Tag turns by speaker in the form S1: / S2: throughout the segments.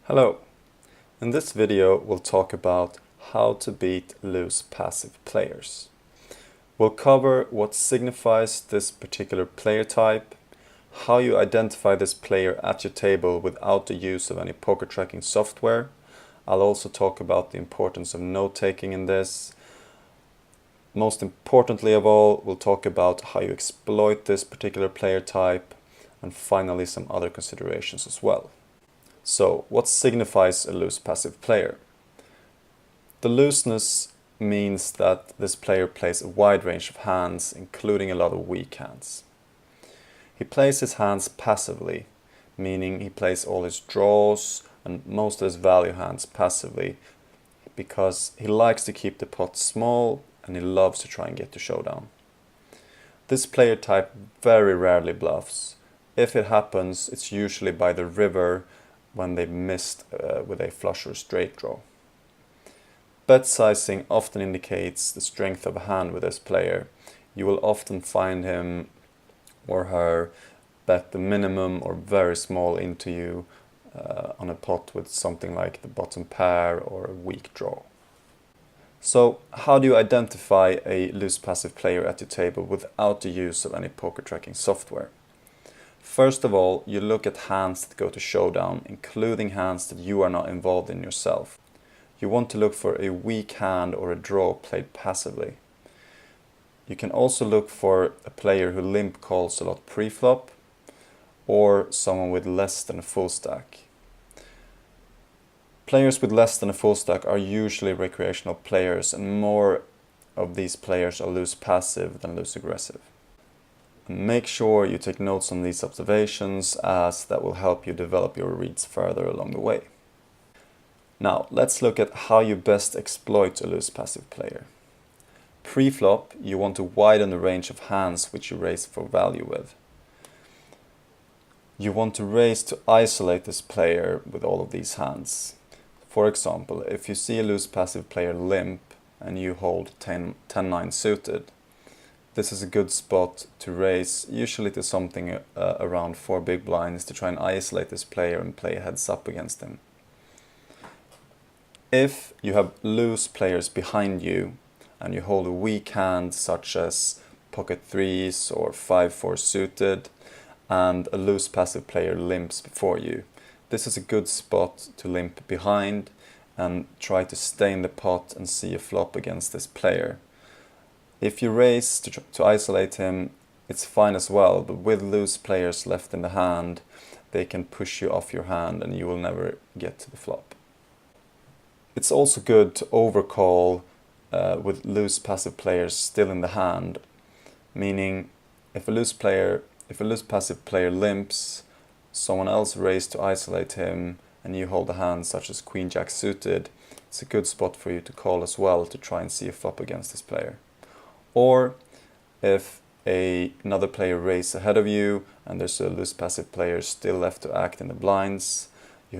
S1: Hello. In this video we'll talk about how to beat loose passive players. We'll cover what signifies this particular player type, how you identify this player at your table without the use of any poker tracking software. I'll also talk about the importance of note-taking in this. Most importantly of all, we'll talk about how you exploit this particular player type, and finally some other considerations as well. So, what signifies a loose passive player? The looseness means that this player plays a wide range of hands, including a lot of weak hands. He plays his hands passively, meaning he plays all his draws and most of his value hands passively, because he likes to keep the pot small and he loves to try and get to showdown. This player type very rarely bluffs. If it happens, it's usually by the river when they've missed with a flush or straight draw. Bet sizing often indicates the strength of a hand with this player. You will often find him or her bet the minimum or very small into you on a pot with something like the bottom pair or a weak draw. So how do you identify a loose passive player at your table without the use of any poker tracking software? First of all, you look at hands that go to showdown, including hands that you are not involved in yourself. You want to look for a weak hand or a draw played passively. You can also look for a player who limp calls a lot pre-flop, or someone with less than a full stack. Players with less than a full stack are usually recreational players, and more of these players are loose passive than loose aggressive. Make sure you take notes on these observations, as that will help you develop your reads further along the way. Now, let's look at how you best exploit a loose passive player. Pre-flop, you want to widen the range of hands which you raise for value with. You want to raise to isolate this player with all of these hands. For example, if you see a loose passive player limp and you hold 10-9 suited, this is a good spot to raise, usually to something around 4 big blinds, to try and isolate this player and play heads up against him. If you have loose players behind you and you hold a weak hand such as pocket threes or 5-4 suited, and a loose passive player limps before you, this is a good spot to limp behind and try to stay in the pot and see a flop against this player. If you raise to isolate him, it's fine as well, but with loose players left in the hand, they can push you off your hand and you will never get to the flop. It's also good to overcall with loose passive players still in the hand, meaning if a loose passive player limps, someone else raised to isolate him and you hold a hand such as Queen Jack suited, it's a good spot for you to call as well to try and see a flop against this player. Or if another player raised ahead of you and there's a loose passive player still left to act in the blinds, you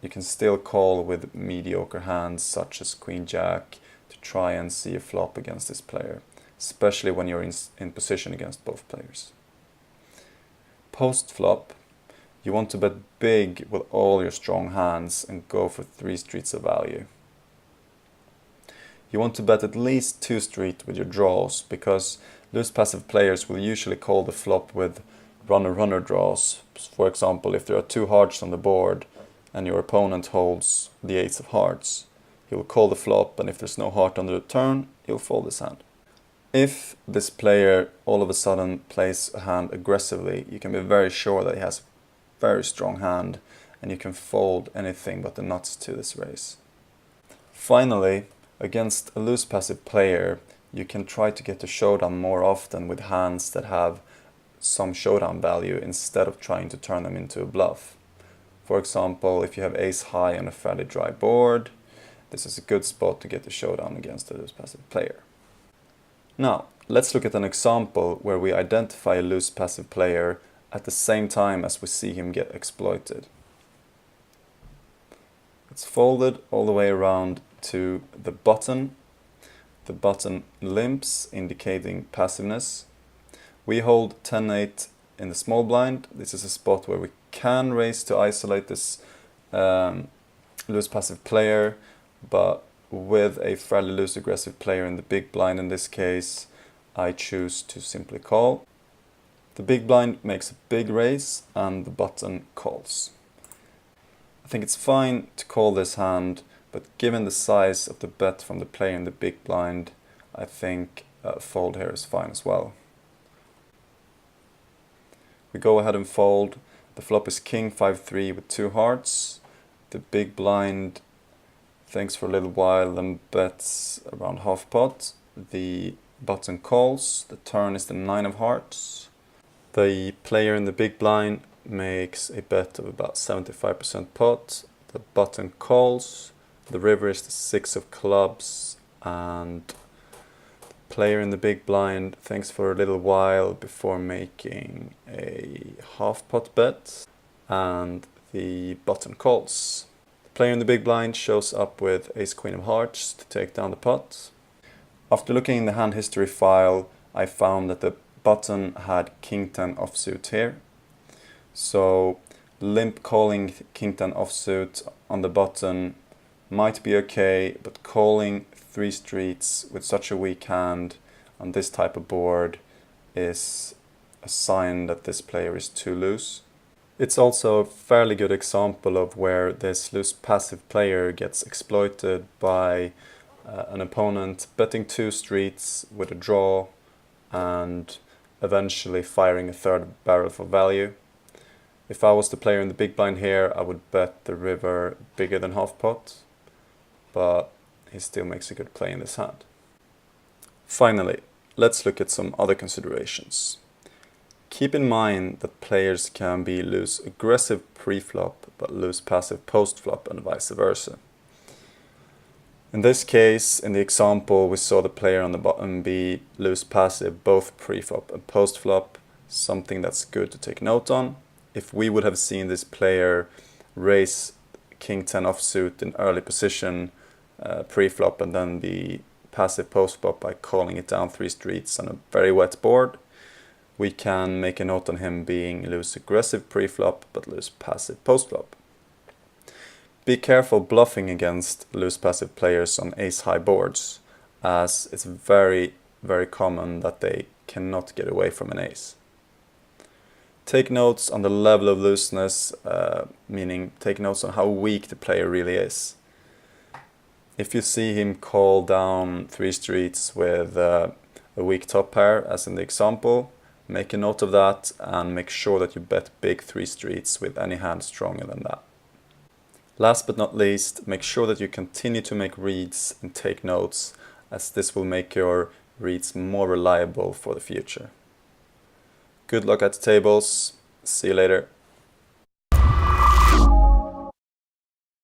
S1: can still call with mediocre hands such as Queen Jack to try and see a flop against this player, especially when you're in position against both players. Post flop, you want to bet big with all your strong hands and go for 3 streets of value. You want to bet at least 2 street with your draws, because loose passive players will usually call the flop with runner-runner draws. For example, if there are 2 hearts on the board and your opponent holds the ace of hearts, he will call the flop, and if there's no heart on the turn, he'll fold his hand. If this player all of a sudden plays a hand aggressively, you can be very sure that he has a very strong hand and you can fold anything but the nuts to this raise. Finally, against a loose passive player, you can try to get to showdown more often with hands that have some showdown value instead of trying to turn them into a bluff. For example, if you have ace high on a fairly dry board, this is a good spot to get to showdown against a loose passive player. Now, let's look at an example where we identify a loose passive player at the same time as we see him get exploited. It's folded all the way around to the button. The button limps, indicating passiveness. We hold 10-8 in the small blind. This is a spot where we can raise to isolate this loose passive player, but with a fairly loose aggressive player in the big blind in this case, I choose to simply call. The big blind makes a big raise and the button calls. I think it's fine to call this hand, but given the size of the bet from the player in the big blind, I think fold here is fine as well. We go ahead and fold. The flop is king 5-3 with 2 hearts. The big blind thinks for a little while and bets around half pot. The button calls. The turn is the 9 of hearts. The player in the big blind makes a bet of about 75% pot. The button calls. The river is the 6 of clubs, and the player in the big blind thinks for a little while before making a half pot bet, and the button calls. The player in the big blind shows up with ace queen of hearts to take down the pot. After looking in the hand history file, I found that the button had king 10 offsuit here. So limp calling king 10 offsuit on the button might be okay, but calling 3 streets with such a weak hand on this type of board is a sign that this player is too loose. It's also a fairly good example of where this loose passive player gets exploited by an opponent betting 2 streets with a draw and eventually firing a third barrel for value. If I was the player in the big blind here, I would bet the river bigger than half pot, but he still makes a good play in this hand. Finally, let's look at some other considerations. Keep in mind that players can be loose aggressive pre-flop but loose passive post-flop and vice versa. In this case, in the example, we saw the player on the bottom be loose passive both pre-flop and post-flop, something that's good to take note on. If we would have seen this player raise king 10 offsuit in early position pre-flop and then be passive post-flop by calling it down 3 streets on a very wet board, we can make a note on him being loose aggressive pre-flop but loose passive post-flop. Be careful bluffing against loose passive players on ace-high boards, as it's very, very common that they cannot get away from an ace. Take notes on the level of looseness, meaning take notes on how weak the player really is. If you see him call down 3 streets with a weak top pair, as in the example, make a note of that and make sure that you bet big 3 streets with any hand stronger than that. Last but not least, make sure that you continue to make reads and take notes, as this will make your reads more reliable for the future. Good luck at the tables. See you later.